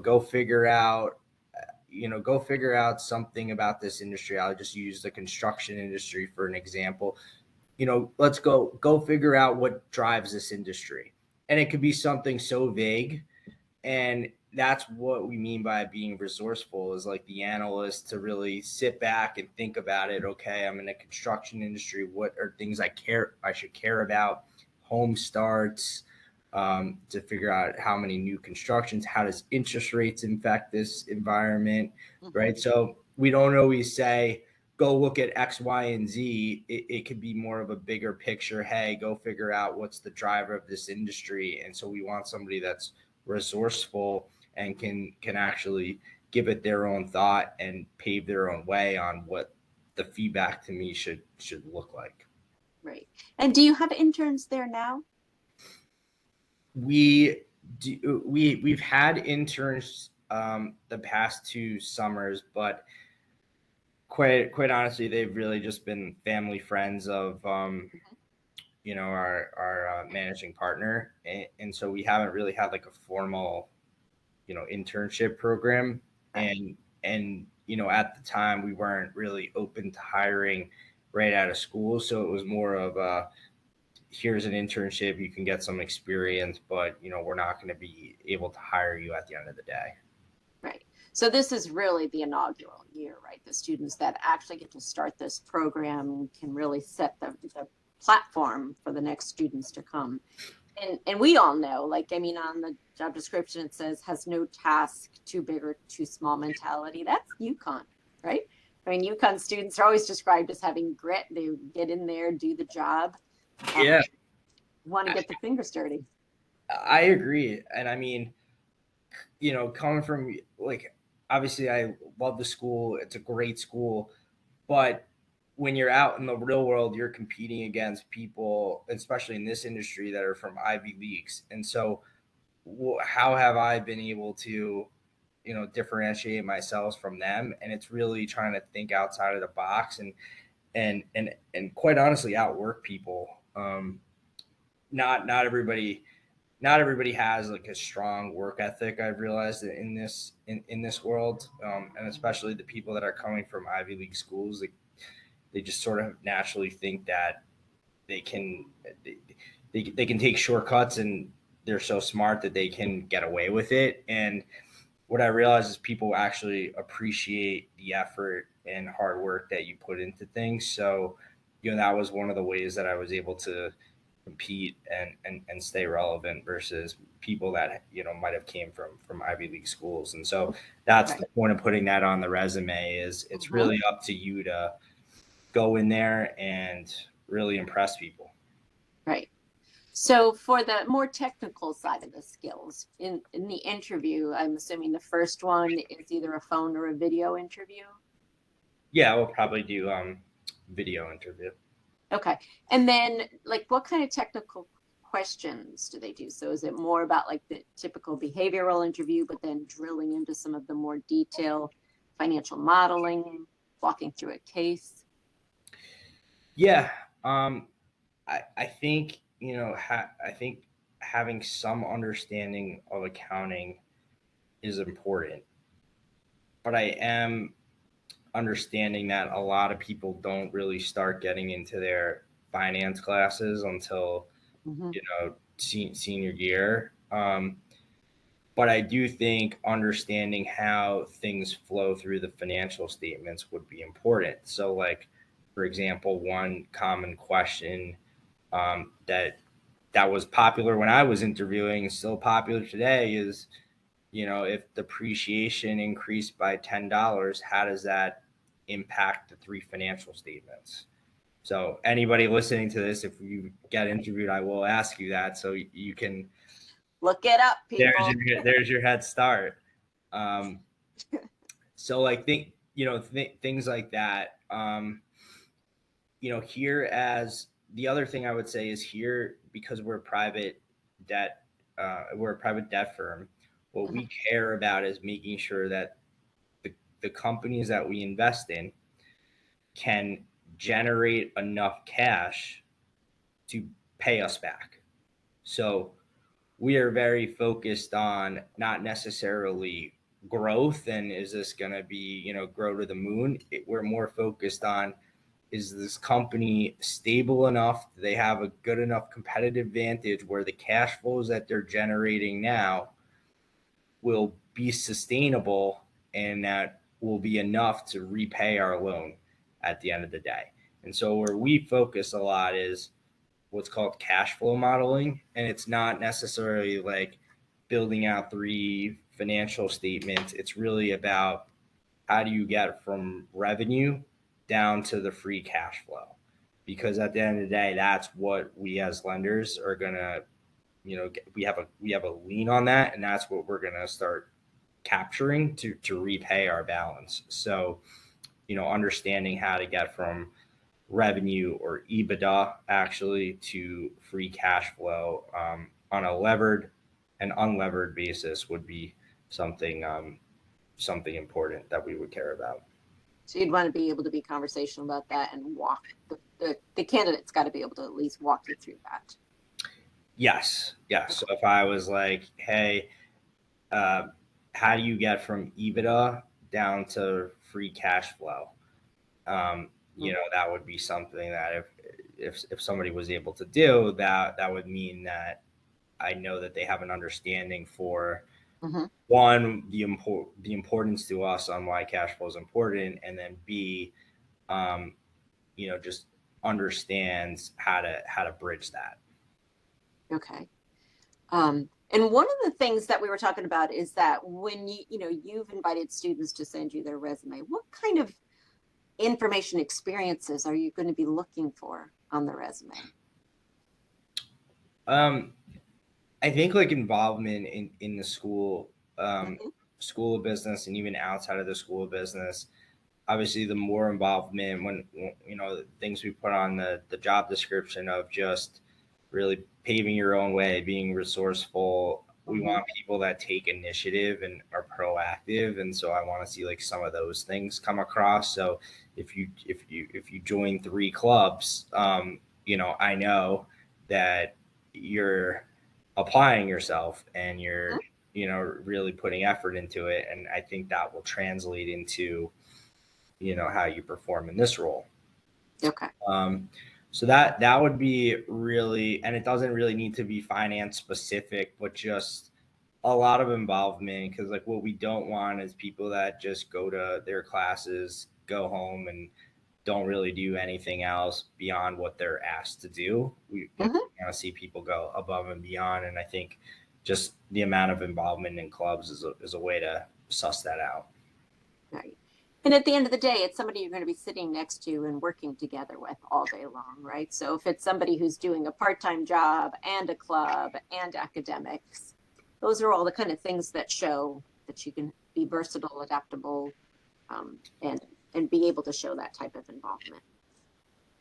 go figure out, go figure out something about this industry. I'll just use the construction industry for an example. Let's go figure out what drives this industry. And it could be something so vague. And that's what we mean by being resourceful, is like the analyst to really sit back and think about it. Okay, I'm in the construction industry. What are things I should care about? Home starts, to figure out how many new constructions, how does interest rates impact this environment, right? So we don't always say, go look at X, Y, and Z. It could be more of a bigger picture. Hey, go figure out what's the driver of this industry. And so we want somebody that's resourceful and can actually give it their own thought and pave their own way on what the feedback to me should look like. Right. And do you have interns there now? We've had interns the past 2 summers, but quite honestly, they've really just been family friends of our managing partner, and so we haven't really had like a formal internship program. And at the time we weren't really open to hiring right out of school, so it was more of a, here's an internship, you can get some experience, but we're not going to be able to hire you at the end of the day. Right. So this is really the inaugural year, right? The students that actually get to start this program can really set the platform for the next students to come. And we all know, like, I mean, on the job description, it says has no task too big or too small mentality. That's UConn, right? I mean, UConn students are always described as having grit. They get in there, do the job. Yeah. Want to get the fingers dirty. I agree. And I mean, coming from, like, obviously I love the school. It's a great school, but when you're out in the real world, you're competing against people, especially in this industry, that are from Ivy Leagues. And so how have I been able to, differentiate myself from them? And it's really trying to think outside of the box and quite honestly outwork people. Not everybody has like a strong work ethic. I've realized that in this world, and especially the people that are coming from Ivy League schools, they just sort of naturally think that they can take shortcuts, and they're so smart that they can get away with it. And what I realize is people actually appreciate the effort and hard work that you put into things. So, that was one of the ways that I was able to compete and stay relevant versus people that might have came from Ivy League schools. And so that's the point of putting that on the resume, is it's really up to you to go in there and really impress people. Right. So for the more technical side of the skills in the interview, I'm assuming the first one is either a phone or a video interview. Yeah, we'll probably do video interview. Okay. And then, like, what kind of technical questions do they do? So is it more about like the typical behavioral interview, but then drilling into some of the more detailed financial modeling, walking through a case? Yeah. I think, I think having some understanding of accounting is important, but I am understanding that a lot of people don't really start getting into their finance classes until senior year. But I do think understanding how things flow through the financial statements would be important. So, like, for example, one common question that was popular when I was interviewing, and still popular today, is, if depreciation increased by $10, how does that impact the 3 financial statements? So anybody listening to this, if you get interviewed, I will ask you that, so you can look it up, people. There's your head start. So like things like that. Here, as the other thing I would say is, here, because we're a private debt firm, what we care about is making sure that the companies that we invest in can generate enough cash to pay us back. So we are very focused on not necessarily growth and is this going to be, grow to the moon. We're more focused on, is this company stable enough? Do they have a good enough competitive advantage where the cash flows that they're generating now will be sustainable and that will be enough to repay our loan at the end of the day? And so where we focus a lot is what's called cash flow modeling. And it's not necessarily like building out three financial statements. It's really about how do you get from revenue down to the free cash flow? Because at the end of the day, that's what we as lenders are gonna, we have a lien on that, and that's what we're gonna start capturing to repay our balance. So, understanding how to get from revenue or EBITDA actually to free cash flow on a levered and unlevered basis would be something something important that we would care about. So you'd want to be able to be conversational about that and walk the candidate's got to be able to at least walk you through that. Yes. So if I was like, hey, uh, how do you get from EBITDA down to free cash flow? That would be something that if somebody was able to do that, that would mean that I know that they have an understanding for Mm-hmm. one, the importance to us on why cash flow is important, and then B, just understands how to bridge that. Okay. And one of the things that we were talking about is that when you've invited students to send you their resume, what kind of information experiences are you going to be looking for on the resume? I think like involvement in the school, Mm-hmm. school of business, and even outside of the school of business. Obviously, the more involvement when things we put on the job description of just really paving your own way, being resourceful. We Mm-hmm. want people that take initiative and are proactive, and so I want to see like some of those things come across. So if you join three clubs, I know that you're applying yourself and you're really putting effort into it, and I think that will translate into how you perform in this role. Okay. So that would be really, and it doesn't really need to be finance specific, but just a lot of involvement, because like what we don't want is people that just go to their classes, go home, and don't really do anything else beyond what they're asked to do. We Mm-hmm. want to see people go above and beyond, and I think just the amount of involvement in clubs is a way to suss that out. Right. And at the end of the day, it's somebody you're going to be sitting next to and working together with all day long, right? So if it's somebody who's doing a part-time job and a club and academics, those are all the kind of things that show that you can be versatile, adaptable, and be able to show that type of involvement.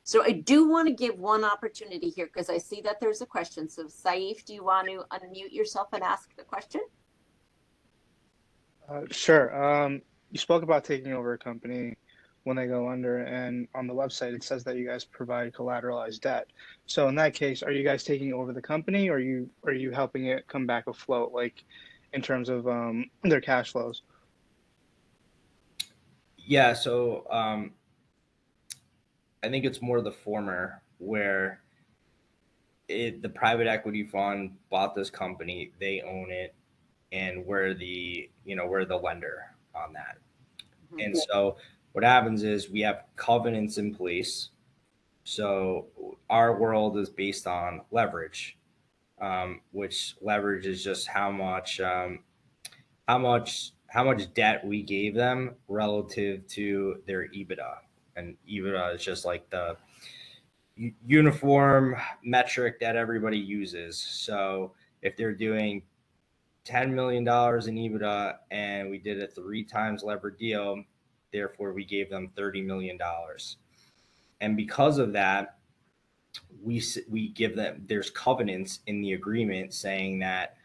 So I do want to give one opportunity here because I see that there's a question. So Saif, do you want to unmute yourself and ask the question? Sure. You spoke about taking over a company when they go under, and on the website it says that you guys provide collateralized debt. So in that case, are you guys taking over the company, or are you helping it come back afloat, like in terms of their cash flows? Yeah, so I think it's more the former, where the private equity fund bought this company, they own it, and we're the lender on that. Mm-hmm. And so what happens is we have covenants in place. So our world is based on leverage, which leverage is just how much debt we gave them relative to their EBITDA, and EBITDA is just like the uniform metric that everybody uses. So if they're doing $10 million in EBITDA and we did a 3 times levered deal, therefore we gave them $30 million. And because of that, we give them, there's covenants in the agreement saying that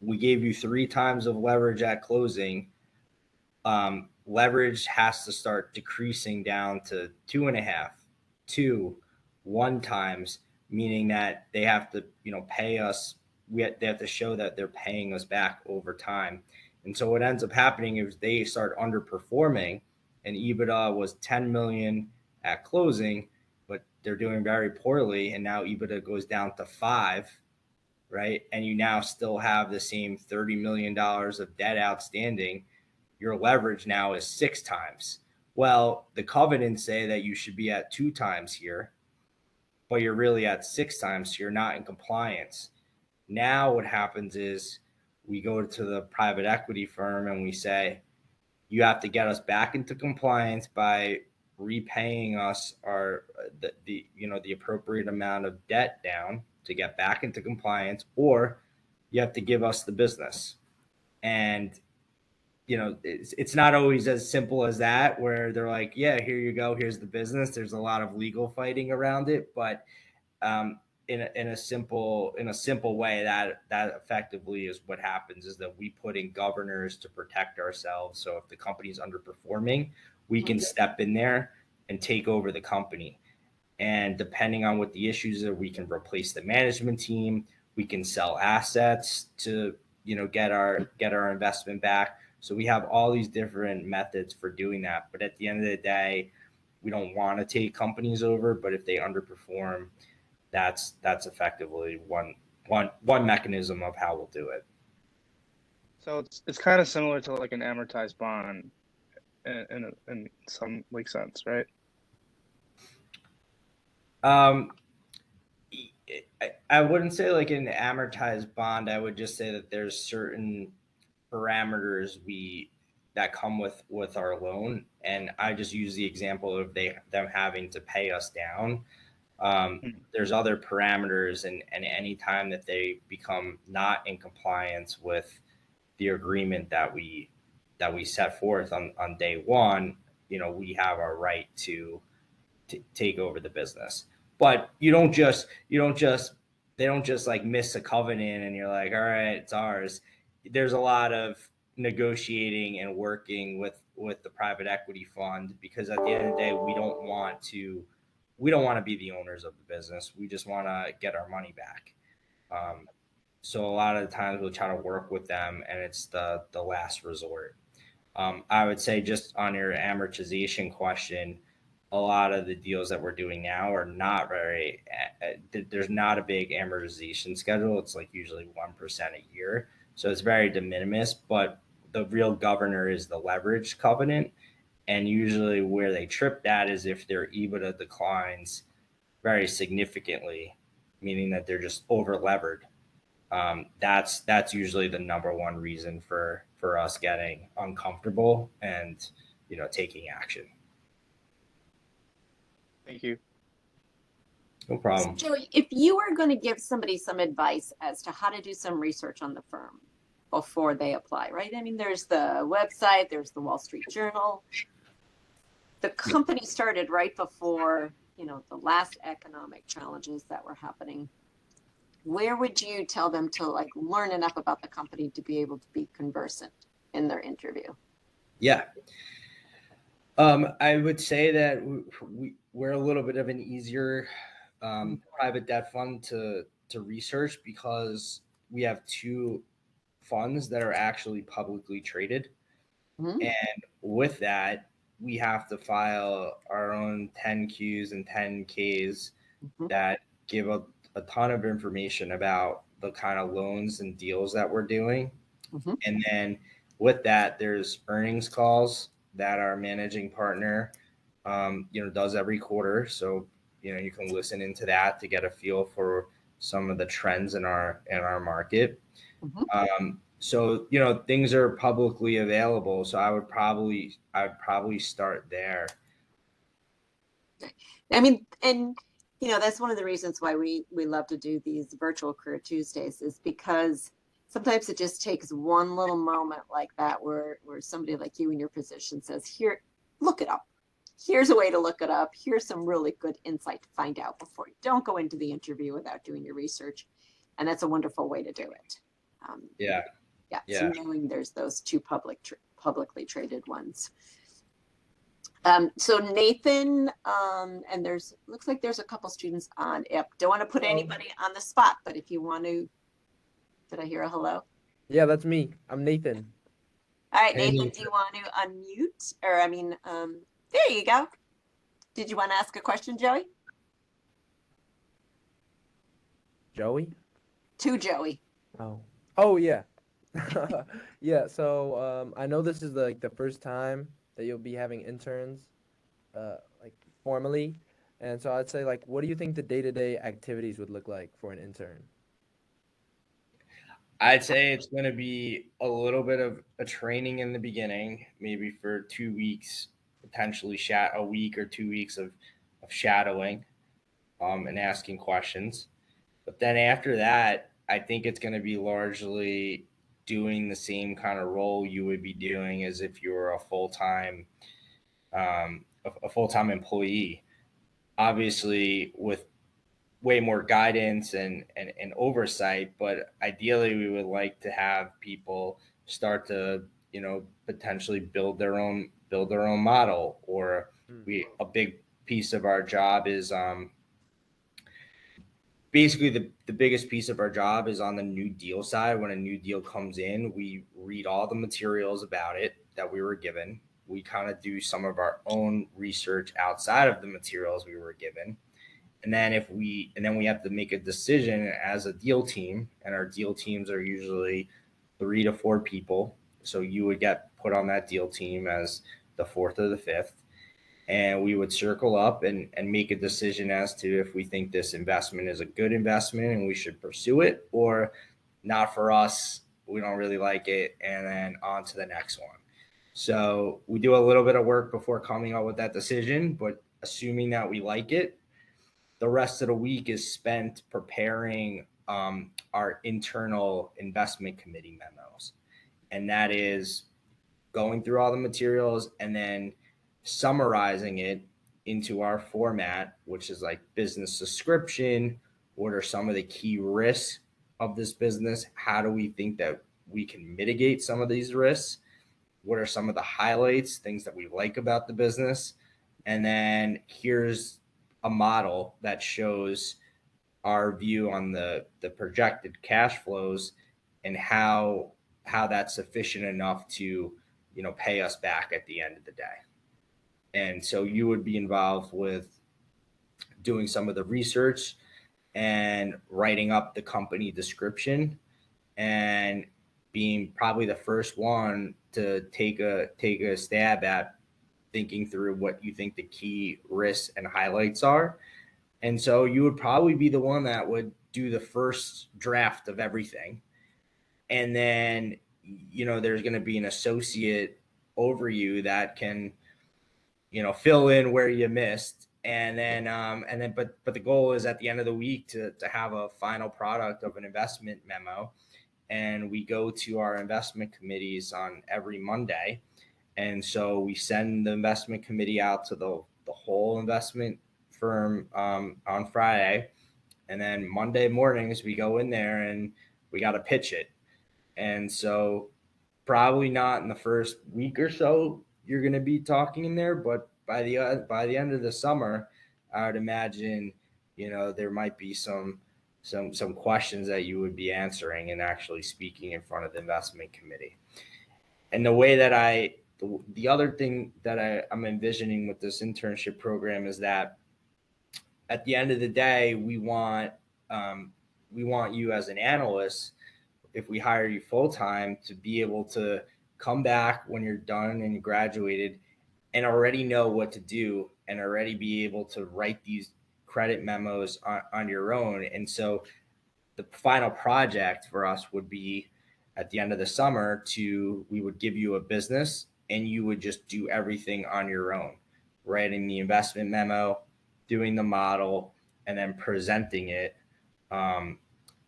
we gave you 3 times of leverage at closing. Leverage has to start decreasing down to 2.5, 2, 1 times, meaning that they have to, pay us they have to show that they're paying us back over time. And so what ends up happening is they start underperforming, and EBITDA was 10 million at closing, but they're doing very poorly, and now EBITDA goes down to 5, right? And you now still have the same $30 million of debt outstanding. Your leverage now is 6 times. Well, the covenants say that you should be at 2 times here, but you're really at 6 times, so you're not in compliance. Now what happens is we go to the private equity firm and we say, you have to get us back into compliance by repaying us the appropriate amount of debt down to get back into compliance, or you have to give us the business. And it's not always as simple as that, where they're like, yeah, here you go, here's the business. There's a lot of legal fighting around it, but in a simple way, that effectively is what happens, is that we put in governors to protect ourselves. So if the company is underperforming, we can step in there and take over the company. And depending on what the issues are, we can replace the management team. We can sell assets to get our investment back. So we have all these different methods for doing that. But at the end of the day, we don't want to take companies over. But if they underperform, that's effectively one mechanism of how we'll do it. So it's kind of similar to like an amortized bond in some like sense, right? I wouldn't say like an amortized bond. I would just say that there's certain parameters that come with our loan, and I just use the example of them having to pay us down. There's other parameters, and any time that they become not in compliance with the agreement that we set forth on day one, we have our right to take over the business. But you don't just they don't just like miss a covenant and you're like, all right, it's ours. There's a lot of negotiating and working with the private equity fund, because at the end of the day, we don't want to be the owners of the business. We just want to get our money back. So a lot of the times we'll try to work with them, and it's the last resort. I would say, just on your amortization question, a lot of the deals that we're doing now are not very, there's not a big amortization schedule. It's like usually 1% a year. So it's very de minimis, but the real governor is the leverage covenant. And usually where they trip that is if their EBITDA declines very significantly, meaning that they're just over levered. That's usually the number one reason for us getting uncomfortable and taking action. Thank you. No problem. So Joey, if you were going to give somebody some advice as to how to do some research on the firm before they apply, right? I mean, there's the website, there's the Wall Street Journal. The company started right before, the last economic challenges that were happening. Where would you tell them to like learn enough about the company to be able to be conversant in their interview? Yeah. I would say that we're a little bit of an easier private debt fund to research, because we have 2 funds that are actually publicly traded. Mm-hmm. And with that, we have to file our own 10Qs and 10Ks that give a ton of information about the kind of loans and deals that we're doing. And then with that, there's earnings calls that our managing partner does every quarter. So you can listen into that to get a feel for some of the trends in our market. So things are publicly available, so I would probably start there. I mean, and that's one of the reasons why we love to do these virtual Career Tuesdays, is because sometimes it just takes one little moment like that where somebody like you in your position says, here, look it up. Here's a way to look it up. Here's some really good insight to find out before you don't go into the interview without doing your research. And that's a wonderful way to do it. Yeah. So knowing there's those 2 publicly traded ones. So Nathan, and looks like there's a couple students on. Don't want to put anybody on the spot, but if you want to Did I hear a hello? Yeah, that's me. I'm Nathan. All right, And Nathan, do you want to unmute? Or, I mean, there you go. Did you want to ask a question, Joey? Joey? To Joey. Oh. Oh yeah. Yeah, so I know this is like the first time that you'll be having interns like formally. And so I'd say like what do you think the day-to-day activities would look like for an intern? I'd say it's going to be a little bit of a training in the beginning, maybe for 2 weeks, potentially a week or 2 weeks of shadowing and asking questions. But then after that, I think it's going to be largely doing the same kind of role you would be doing as if you were a full time employee. Obviously, with way more guidance and oversight, but ideally we would like to have people start to, potentially build their own model. Or Hmm. we a big piece of our job is basically the biggest piece of our job is on the new deal side. When a new deal comes in, we read all the materials about it that we were given. We kind of do some of our own research outside of the materials we were given, and then we have to make a decision as a deal team, and our deal teams are usually 3 to 4 people. So you would get put on that deal team as the fourth or the fifth, and we would circle up and make a decision as to if we think this investment is a good investment and we should pursue it, or not for us, we don't really like it, and then on to the next one. So we do a little bit of work before coming up with that decision, but assuming that we like it, the rest of the week is spent preparing our internal investment committee memos. And that is going through all the materials and then summarizing it into our format, which is like business description. What are some of the key risks of this business? How do we think that we can mitigate some of these risks? What are some of the highlights, things that we like about the business? And then here's a model that shows our view on the projected cash flows and how that's sufficient enough to pay us back at the end of the day. And so you would be involved with doing some of the research and writing up the company description, and being probably the first one to take a stab at thinking through what you think the key risks and highlights are. And so you would probably be the one that would do the first draft of everything. And then, there's going to be an associate over you that can, fill in where you missed. But the goal is at the end of the week to have a final product of an investment memo. And we go to our investment committees on every Monday. And so we send the investment committee out to the whole investment firm on Friday. And then Monday mornings, we go in there and we got to pitch it. And so, probably not in the first week or so, you're going to be talking in there, but by the end of the summer, I would imagine, there might be some questions that you would be answering and actually speaking in front of the investment committee. And the other thing that I'm envisioning with this internship program is that at the end of the day, we want you as an analyst, if we hire you full time, to be able to come back when you're done and you graduated and already know what to do and already be able to write these credit memos on your own. And so the final project for us would be at the end of the summer we would give you a business and you would just do everything on your own, writing the investment memo, doing the model, and then presenting it.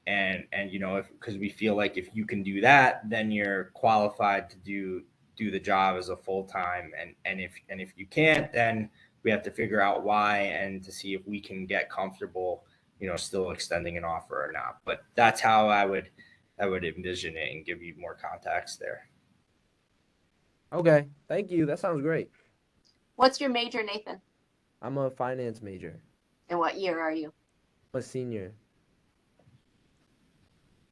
And because we feel like if you can do that, then you're qualified to do the job as a full time. And if you can't, then we have to figure out why and to see if we can get comfortable, still extending an offer or not. But that's how I would envision it and give you more context there. Okay, thank you. That sounds great. What's your major, Nathan? I'm a finance major. And what year are you? I'm a senior.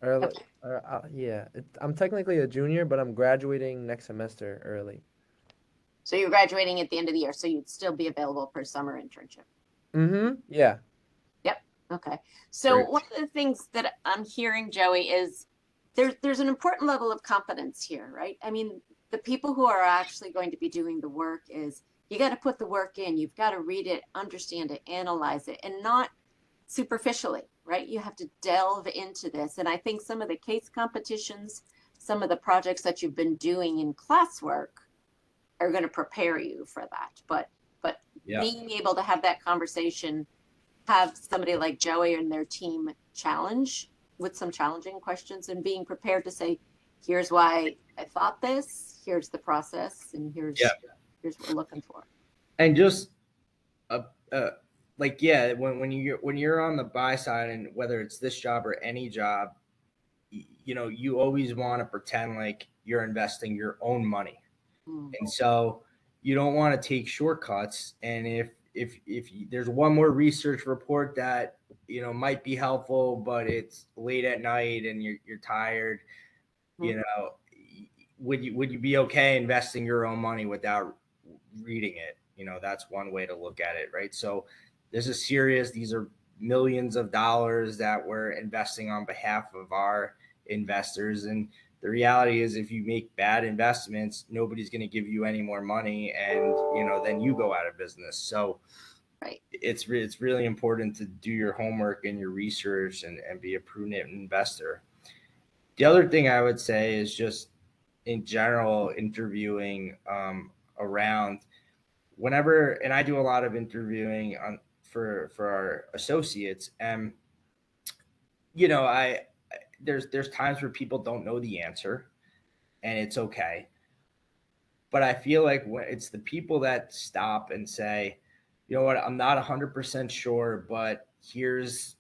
Early, Okay. yeah. I'm technically a junior, but I'm graduating next semester early. So you're graduating at the end of the year, so you'd still be available for summer internship. Mm-hmm. Yeah. Yep. Okay. So Great. one of the things that I'm hearing, Joey, is there's an important level of confidence here, right? I mean, the people who are actually going to be doing the work is you got to put the work in. You've got to read it, understand it, analyze it, and not superficially, right? You have to delve into this. And I think some of the case competitions, some of the projects that you've been doing in classwork are going to prepare you for that. But Yeah. being able to have that conversation, have somebody like Joey and their team challenge with some challenging questions and being prepared to say, here's why I thought this, here's the process, and Yeah. here's what we're looking for. And just uh, uh like, yeah, when you're on the buy side, and whether it's this job or any job, you know, you always want to pretend like you're investing your own money. Mm. And so you don't want to take shortcuts. And there's one more research report that, you know, might be helpful, but it's late at night and you're tired, you Mm. know, would you be okay investing your own money without reading it? You know, that's one way to look at it, right? So this is serious. These are millions of dollars that we're investing on behalf of our investors. And the reality is, if you make bad investments, nobody's going to give you any more money, and, you know, then you go out of business. So Right. it's really important to do your homework and your research, and be a prudent investor. The other thing I would say is just in general interviewing, around whenever, and I do a lot of interviewing on for our associates, and, you know, there's times where people don't know the answer, and it's okay. But I feel like when it's the people that stop and say, you know what, I'm not 100% sure, but here's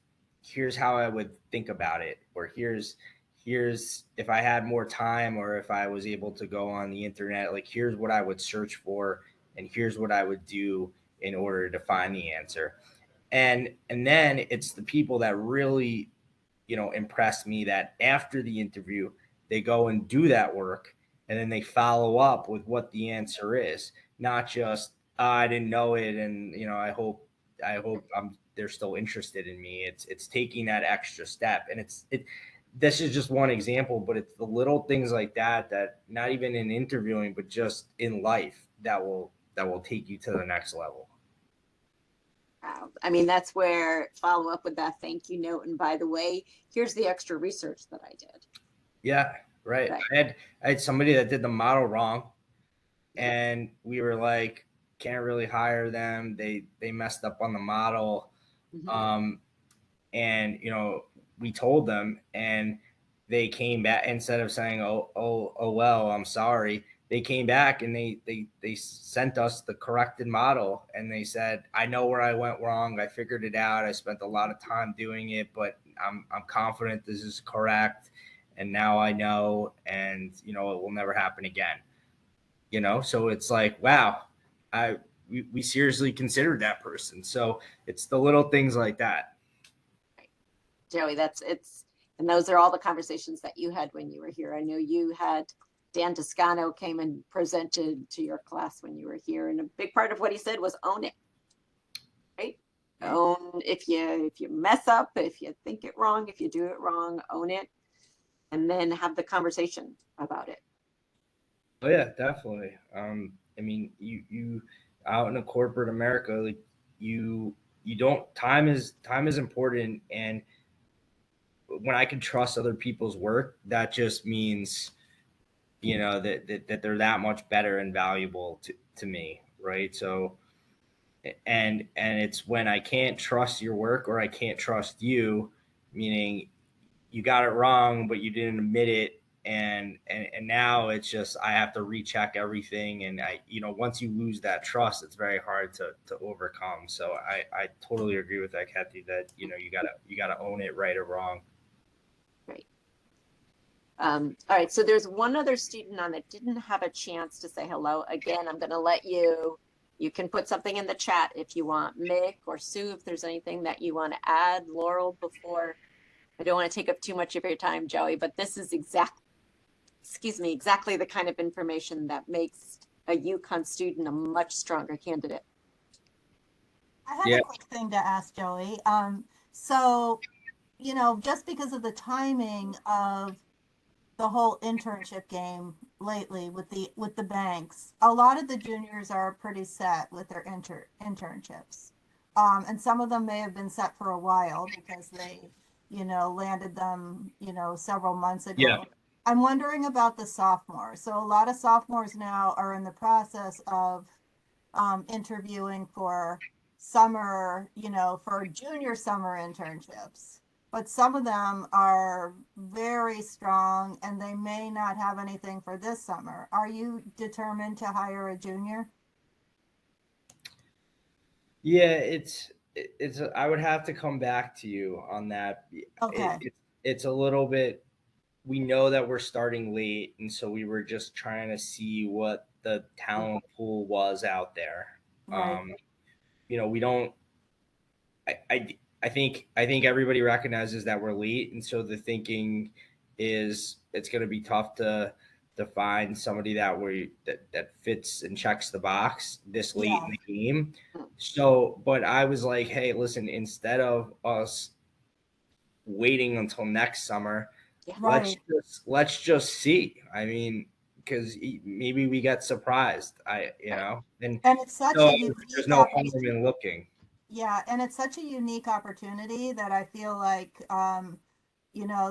how I would think about it, or here's if I had more time, or if I was able to go on the internet, like, here's what I would search for, and here's what I would do in order to find the answer. And then it's the people that really, you know, impress me, that after the interview they go and do that work, and then they follow up with what the answer is, not just, I didn't know it, and, you know, I hope they're still interested in me. It's taking that extra step, and it this is just one example, but it's the little things like that, that not even in interviewing, but just in life, that will take you to the next level. Wow. I mean, that's where follow up with that thank you note. And by the way, here's the extra research that I did. Yeah, right. Right. I had somebody that did the model wrong, Yeah. and we were like, can't really hire them. They messed up on the model. Mhm. Um, and, you know, we told them, and they came back, instead of saying, oh well, I'm sorry. They came back, and they sent us the corrected model, and they said, I know where I went wrong. I figured it out. I spent a lot of time doing it, but I'm confident this is correct, and now I know, and, you know, it will never happen again. You know, so it's like, wow, I we seriously considered that person. So it's the little things like that. Joey, and those are all the conversations that you had when you were here. I know you had Dan Toscano came and presented to your class when you were here. And a big part of what he said was own it, right? Own if you mess up, if you think it wrong, if you do it wrong, own it, and then have the conversation about it. Oh yeah, definitely. I mean, you out in a corporate America, like, you don't, time is important, and when I can trust other people's work, that just means, you know, that they're that much better and valuable to me, right? So, and it's when I can't trust your work, or I can't trust you, meaning you got it wrong, but you didn't admit it. And now it's just, I have to recheck everything. And once you lose that trust, it's very hard to overcome. So I totally agree with that, Kathy, that, you gotta own it, right or wrong. Right. All right. So there's one other student on that didn't have a chance to say hello. Again, I'm going to let you can put something in the chat if you want, Mick or Sue, if there's anything that you want to add, Laurel, before I don't want to take up too much of your time, Joey, but this is exactly the kind of information that makes a UConn student a much stronger candidate. I had Yeah. a quick thing to ask Joey. So, just because of the timing of the whole internship game lately with the banks, a lot of the juniors are pretty set with their internships. And some of them may have been set for a while because they, landed them, several months ago. Yeah. I'm wondering about the sophomores. So a lot of sophomores now are in the process of interviewing for summer, for junior summer internships. But some of them are very strong and they may not have anything for this summer. Are you determined to hire a junior? Yeah, I would have to come back to you on that. Okay. It's a little bit, we know that we're starting late, and so we were just trying to see what the talent pool was out there. Right. We don't. I think everybody recognizes that we're late, and so the thinking is it's going to be tough to find somebody that fits and checks the box this late Yeah. in the game. So, but I was like, hey, listen, instead of us waiting until next summer, Right. let's just see. I mean, because maybe we get surprised. And And it's such so a there's unique no harm opportunity. in looking. Yeah, and it's such a unique opportunity that I feel like,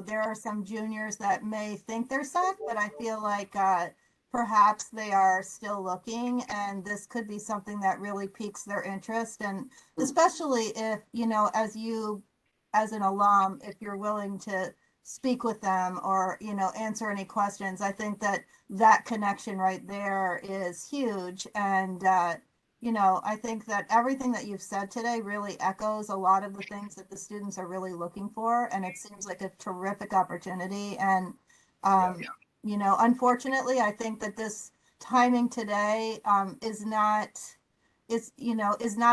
there are some juniors that may think they're set, but I feel like perhaps they are still looking, and this could be something that really piques their interest. And especially if, as an alum, if you're willing to speak with them or, answer any questions, I think that connection right there is huge. And, I think that everything that you've said today really echoes a lot of the things that the students are really looking for. And it seems like a terrific opportunity. And, unfortunately, I think that this timing today is not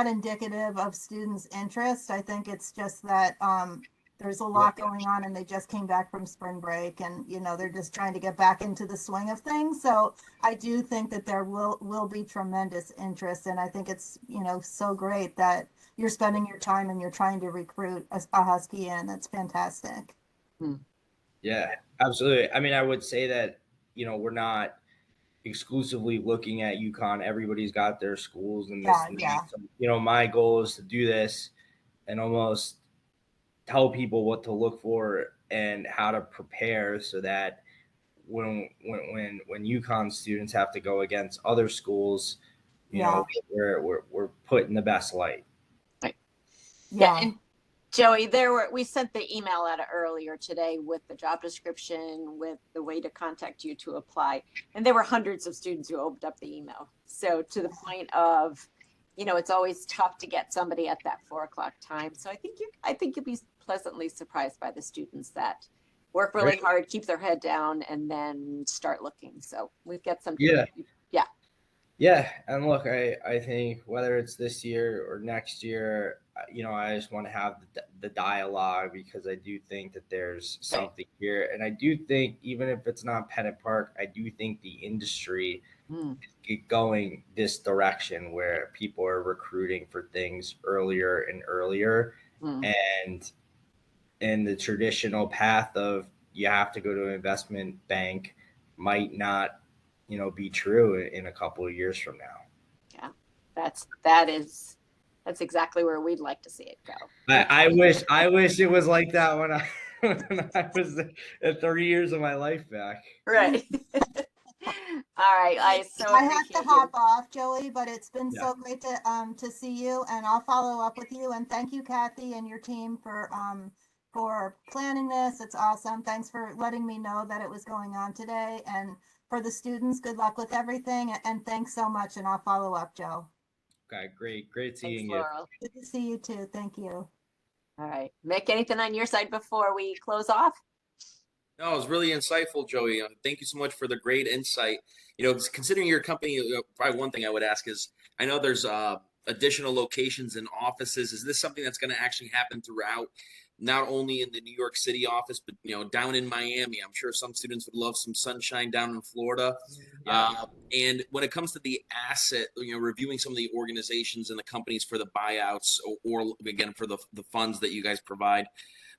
indicative of students' interest. I think it's just that there's a lot going on and they just came back from spring break and they're just trying to get back into the swing of things. So I do think that there will be tremendous interest, and I think it's so great that you're spending your time and you're trying to recruit a Husky in. That's fantastic. Yeah, absolutely. I mean, I would say that we're not exclusively looking at UConn. Everybody's got their schools and this and Yeah. that. So, my goal is to do this and almost tell people what to look for and how to prepare so that when UConn students have to go against other schools, Yeah. we're put in the best light. Yeah. And Joey, we sent the email out earlier today with the job description, with the way to contact you to apply. And there were hundreds of students who opened up the email. So to the point of, it's always tough to get somebody at that 4:00 time. So I think you'll be pleasantly surprised by the students that work really hard, keep their head down, and then start looking. So we've got some. Yeah. Yeah. Yeah, and look, I think whether it's this year or next year, I just want to have the dialogue because I do think that there's something here, and I do think even if it's not Pennant Park, I do think the industry is going this direction where people are recruiting for things earlier and earlier, and in the traditional path of you have to go to an investment bank might not be true in a couple of years from now. Yeah, that's exactly where we'd like to see it go. I wish it was like that when I was at 30 years of my life back. Right. All right. I have to hop off, Joey, but it's been so great to see you, and I'll follow up with you. And thank you, Kathy, and your team for planning this. It's awesome. Thanks for letting me know that it was going on today. And for the students, good luck with everything. And thanks so much. And I'll follow up, Joe. Okay, great seeing Thanks, you. Laurel. Good to see you too. Thank you. All right. Mick, anything on your side before we close off? No, it was really insightful, Joey. Thank you so much for the great insight. Considering your company, probably one thing I would ask is, I know there's additional locations and offices. Is this something that's going to actually happen throughout not only in the New York City office, but down in Miami. I'm sure some students would love some sunshine down in Florida. Yeah. And when it comes to the asset, reviewing some of the organizations and the companies for the buyouts, or again for the funds that you guys provide,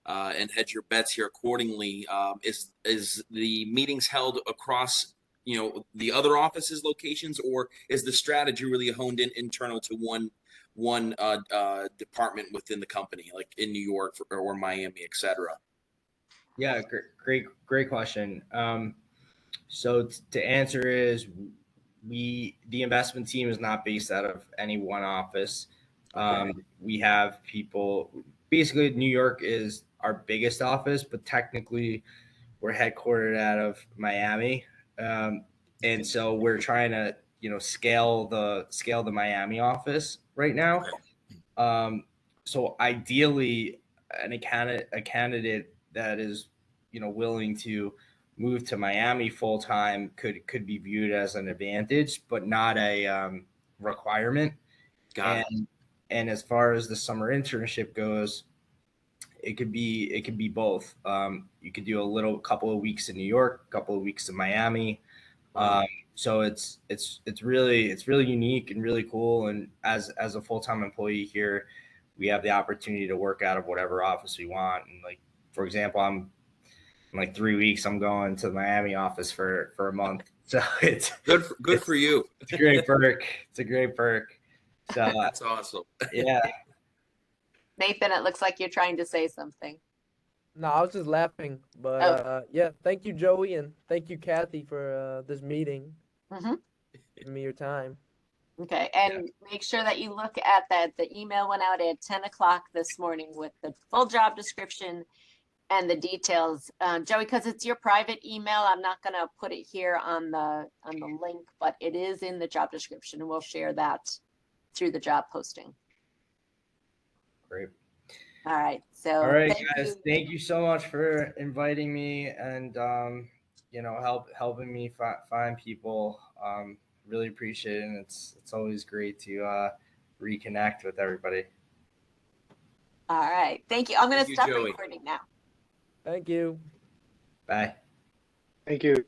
and hedge your bets here accordingly. Is the meetings held across the other offices locations, or is the strategy really honed in internal to one department within the company, like in New York or Miami, etc.? Yeah, great question. So to answer is the investment team is not based out of any one office. We have people. Basically, New York is our biggest office, but technically we're headquartered out of Miami, and so we're trying to scale the Miami office right now. So ideally, a candidate that is willing to move to Miami full time could be viewed as an advantage, but not a requirement. Got it. And as far as the summer internship goes, it could be both. You could do a couple of weeks in New York, a couple of weeks in Miami. Wow. So it's really unique and really cool. And as a full time employee here, we have the opportunity to work out of whatever office we want. And like for example, I'm in like 3 weeks. I'm going to the Miami office for a month. So it's Good for you. it's a great perk. It's a great perk. So That's awesome. yeah. Nathan, it looks like you're trying to say something. No, I was just laughing, but yeah, thank you, Joey, and thank you, Kathy, for this meeting. Mm-hmm. Giving me your time. Okay, and make sure that you look at that. The email went out at 10 o'clock this morning with the full job description and the details. Joey, because it's your private email, I'm not going to put it here on the link, but it is in the job description, and we'll share that through the job posting. Great. All right. So All right, guys. Thank you so much for inviting me and helping me find people. Really appreciate it. And it's always great to reconnect with everybody. All right. Thank you. I'm going to stop Joey. recording now. Thank you. Bye. Thank you.